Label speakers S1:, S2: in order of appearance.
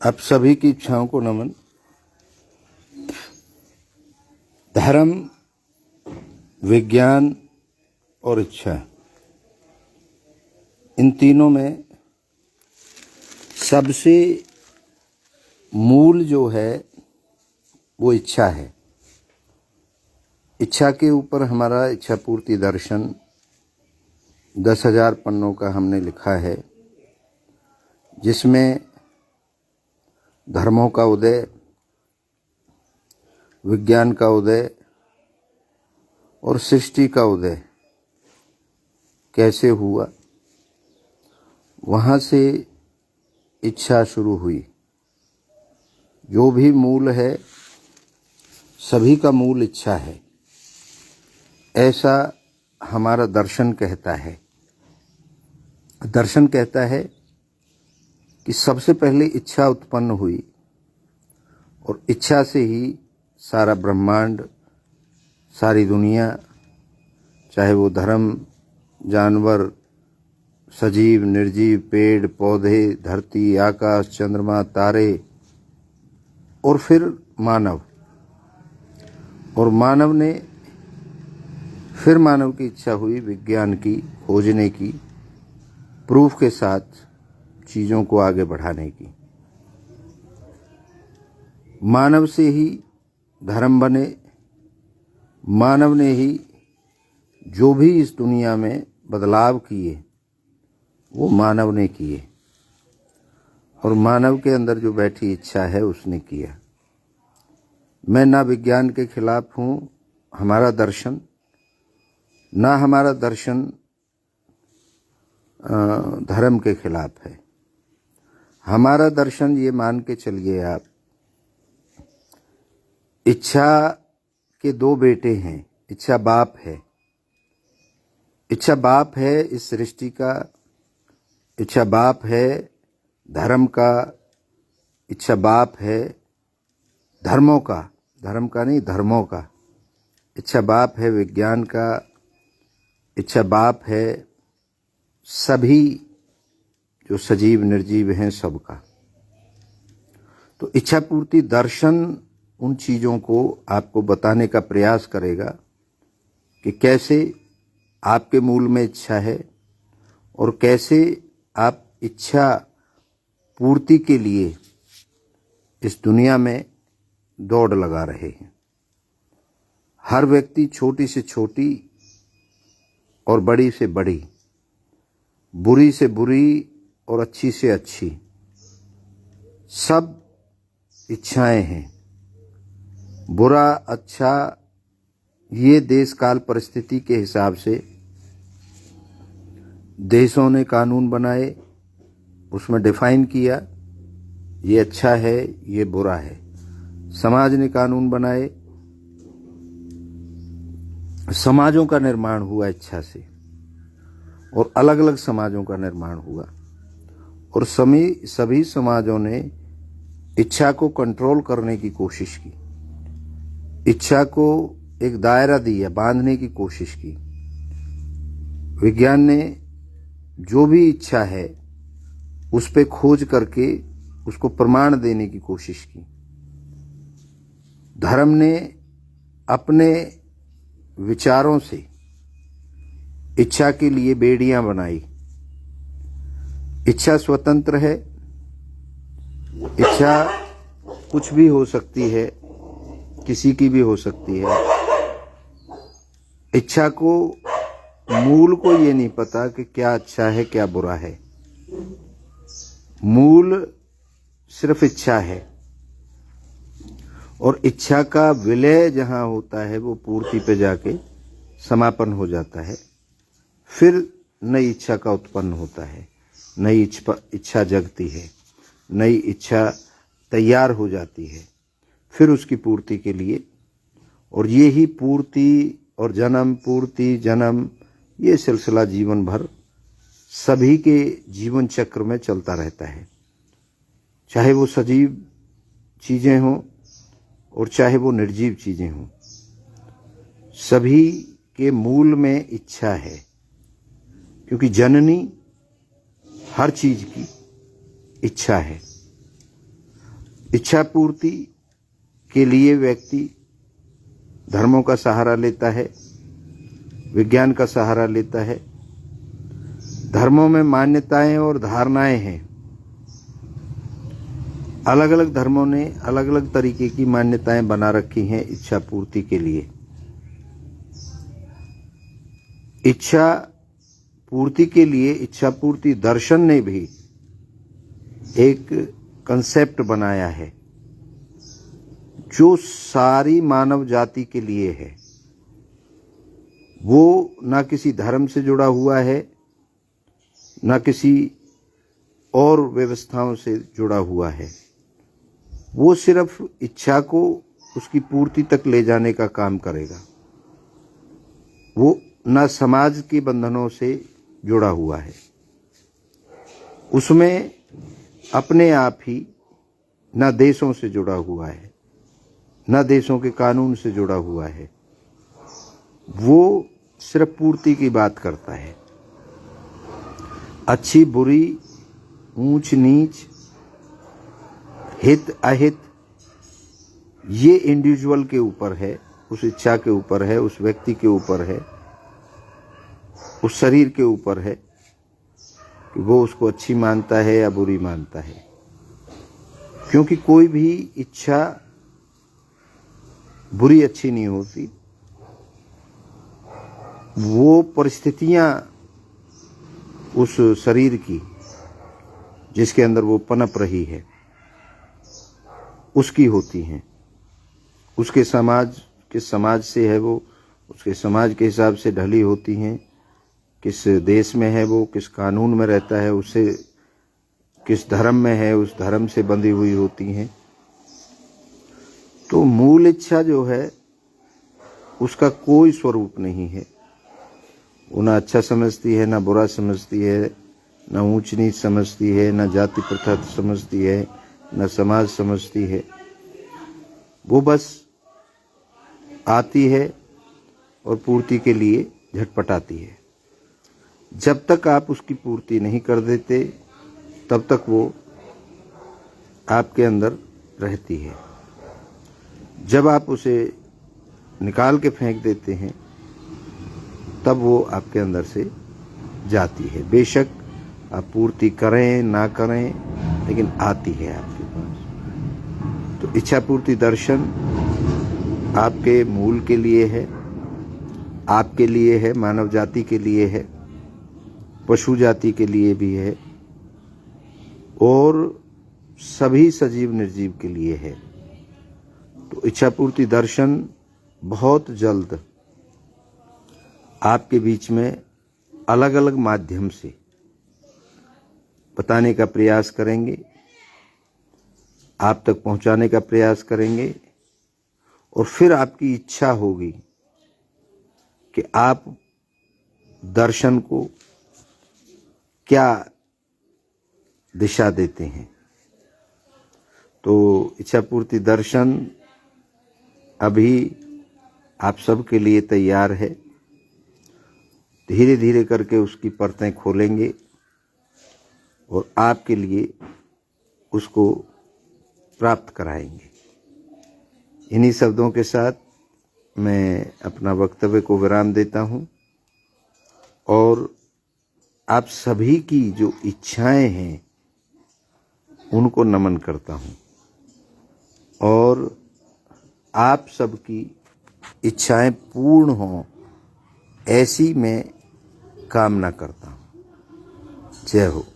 S1: आप सभी की इच्छाओं को नमन। धर्म, विज्ञान और इच्छा, इन तीनों में सबसे मूल जो है वो इच्छा है। इच्छा के ऊपर हमारा इच्छा पूर्ति दर्शन 10,000 पन्नों का हमने लिखा है, जिसमें धर्मों का उदय, विज्ञान का उदय और सृष्टि का उदय कैसे हुआ, वहाँ से इच्छा शुरू हुई। जो भी मूल है, सभी का मूल इच्छा है, ऐसा हमारा दर्शन कहता है। दर्शन कहता है कि सबसे पहले इच्छा उत्पन्न हुई और इच्छा से ही सारा ब्रह्मांड, सारी दुनिया, चाहे वो धर्म, जानवर, सजीव, निर्जीव, पेड़ पौधे, धरती, आकाश, चंद्रमा, तारे और फिर मानव, और मानव ने फिर मानव की इच्छा हुई विज्ञान की, खोजने की, प्रूफ के साथ चीज़ों को आगे बढ़ाने की। मानव से ही धर्म बने। मानव ने ही जो भी इस दुनिया में बदलाव किए वो मानव ने किए, और मानव के अंदर जो बैठी इच्छा है उसने किया। मैं ना विज्ञान के खिलाफ हूँ, हमारा दर्शन, ना हमारा दर्शन धर्म के खिलाफ है। हमारा दर्शन ये मान के चलिए आप, इच्छा के दो बेटे हैं। इच्छा बाप है, इच्छा बाप है इस सृष्टि का, इच्छा बाप है धर्म का, इच्छा बाप है धर्मों का, धर्म का नहीं धर्मों का। इच्छा बाप है विज्ञान का, इच्छा बाप है सभी जो सजीव निर्जीव हैं सबका। तो इच्छा पूर्ति दर्शन उन चीज़ों को आपको बताने का प्रयास करेगा कि कैसे आपके मूल में इच्छा है और कैसे आप इच्छा पूर्ति के लिए इस दुनिया में दौड़ लगा रहे हैं। हर व्यक्ति छोटी से छोटी और बड़ी से बड़ी, बुरी से बुरी और अच्छी से अच्छी, सब इच्छाएं हैं। बुरा अच्छा ये देश काल परिस्थिति के हिसाब से देशों ने कानून बनाए, उसमें डिफाइन किया ये अच्छा है ये बुरा है। समाज ने कानून बनाए, समाजों का निर्माण हुआ इच्छा से, और अलग अलग समाजों का निर्माण हुआ, और सभी समाजों ने इच्छा को कंट्रोल करने की कोशिश की, इच्छा को एक दायरा दिया, बांधने की कोशिश की। विज्ञान ने जो भी इच्छा है उस पे खोज करके उसको प्रमाण देने की कोशिश की। धर्म ने अपने विचारों से इच्छा के लिए बेड़ियां बनाई। इच्छा स्वतंत्र है, इच्छा कुछ भी हो सकती है, किसी की भी हो सकती है। इच्छा को मूल को ये नहीं पता कि क्या अच्छा है क्या बुरा है। मूल सिर्फ इच्छा है, और इच्छा का विलय जहां होता है वो पूर्ति पे जाके समापन हो जाता है। फिर नई इच्छा का उत्पन्न होता है, नई इच्छा जगती है, नई इच्छा तैयार हो जाती है फिर उसकी पूर्ति के लिए। और ये ही पूर्ति और जन्म, पूर्ति जन्म, ये सिलसिला जीवन भर सभी के जीवन चक्र में चलता रहता है, चाहे वो सजीव चीज़ें हों और चाहे वो निर्जीव चीज़ें हों। सभी के मूल में इच्छा है, क्योंकि जननी हर चीज़ की इच्छा है। इच्छा पूर्ति के लिए व्यक्ति धर्मों का सहारा लेता है, विज्ञान का सहारा लेता है। धर्मों में मान्यताएं और धारणाएं हैं। अलग अलग धर्मों ने अलग अलग तरीके की मान्यताएं बना रखी हैं इच्छा पूर्ति के लिए। इच्छा पूर्ति के लिए इच्छा पूर्ति दर्शन ने भी एक कंसेप्ट बनाया है जो सारी मानव जाति के लिए है। वो ना किसी धर्म से जुड़ा हुआ है, ना किसी और व्यवस्थाओं से जुड़ा हुआ है। वो सिर्फ इच्छा को उसकी पूर्ति तक ले जाने का काम करेगा। वो ना समाज के बंधनों से जुड़ा हुआ है, उसमें अपने आप ही ना देशों से जुड़ा हुआ है, ना देशों के कानून से जुड़ा हुआ है। वो सिर्फ पूर्ति की बात करता है। अच्छी बुरी, ऊंच नीच, हित अहित, ये इंडिविजुअल के ऊपर है, उस इच्छा के ऊपर है, उस व्यक्ति के ऊपर है, उस शरीर के ऊपर है कि वो उसको अच्छी मानता है या बुरी मानता है। क्योंकि कोई भी इच्छा बुरी अच्छी नहीं होती। वो परिस्थितियां उस शरीर की जिसके अंदर वो पनप रही है उसकी होती हैं। उसके समाज से है वो, उसके समाज के हिसाब से ढली होती हैं। किस देश में है वो, किस कानून में रहता है, उससे किस धर्म में है, उस धर्म से बंधी हुई होती हैं। तो मूल इच्छा जो है उसका कोई स्वरूप नहीं है। वो ना अच्छा समझती है, ना बुरा समझती है, ना ऊंच नीच समझती है, ना जाति प्रथा समझती है, ना समाज समझती है। वो बस आती है और पूर्ति के लिए झटपटाती है। जब तक आप उसकी पूर्ति नहीं कर देते तब तक वो आपके अंदर रहती है। जब आप उसे निकाल के फेंक देते हैं तब वो आपके अंदर से जाती है। बेशक आप पूर्ति करें ना करें, लेकिन आती है आपके पास। तो इच्छा पूर्ति दर्शन आपके मूल के लिए है, आपके लिए है, मानव जाति के लिए है, पशु जाति के लिए भी है और सभी सजीव निर्जीव के लिए है। तो इच्छा पूर्ति दर्शन बहुत जल्द आपके बीच में अलग अलग माध्यम से बताने का प्रयास करेंगे, आप तक पहुंचाने का प्रयास करेंगे। और फिर आपकी इच्छा होगी कि आप दर्शन को क्या दिशा देते हैं। तो इच्छा पूर्ति दर्शन अभी आप सबके लिए तैयार है। धीरे धीरे करके उसकी परतें खोलेंगे और आपके लिए उसको प्राप्त कराएंगे। इन्हीं शब्दों के साथ मैं अपना वक्तव्य को विराम देता हूँ और आप सभी की जो इच्छाएं हैं उनको नमन करता हूँ और आप सबकी इच्छाएं पूर्ण हों ऐसी मैं कामना करता हूँ। जय हो।